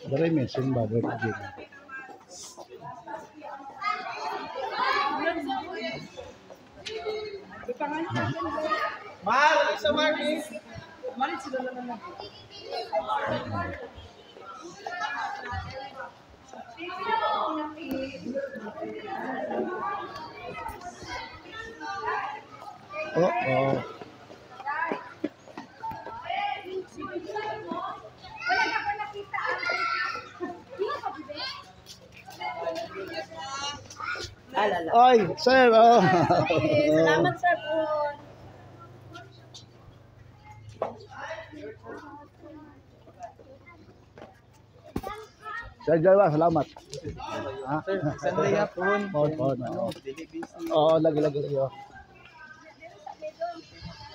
Dari may simba birthday. Mahal, sa Marquis. Malit sila naman. Oh. Ay, sir. Oh. Salamat sir po. Sir Jarwa, salamat. Ha? Sir, sandaya po. Pohon. Oo, lagi.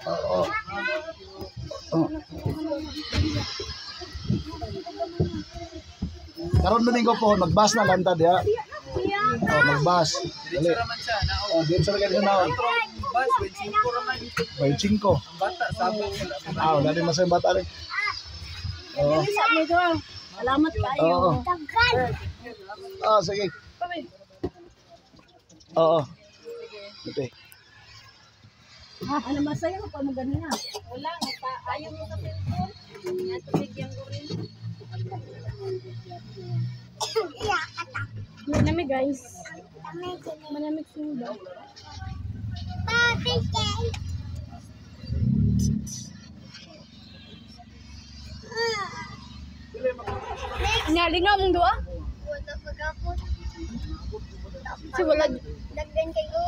Oo. Karon domingo po, magbas na lantad ya. Oh, magbas. Dali. Oh, dito sa lagay na. Bas, 25 raman. 25. Ang bata, sabang sila. Ah, dali masay bata rin. Oh. Salamat kayo. Oo. Ah, sige. Oo. Okay. Ano masaya ko mo ganina? Wala, ayaw mo sa cellphone. Nga bigyan ko rin. Manamig guys. Manamig sila. Nyali nga mong dua? Wala pag-apot. Si wala. Dagdan kayo.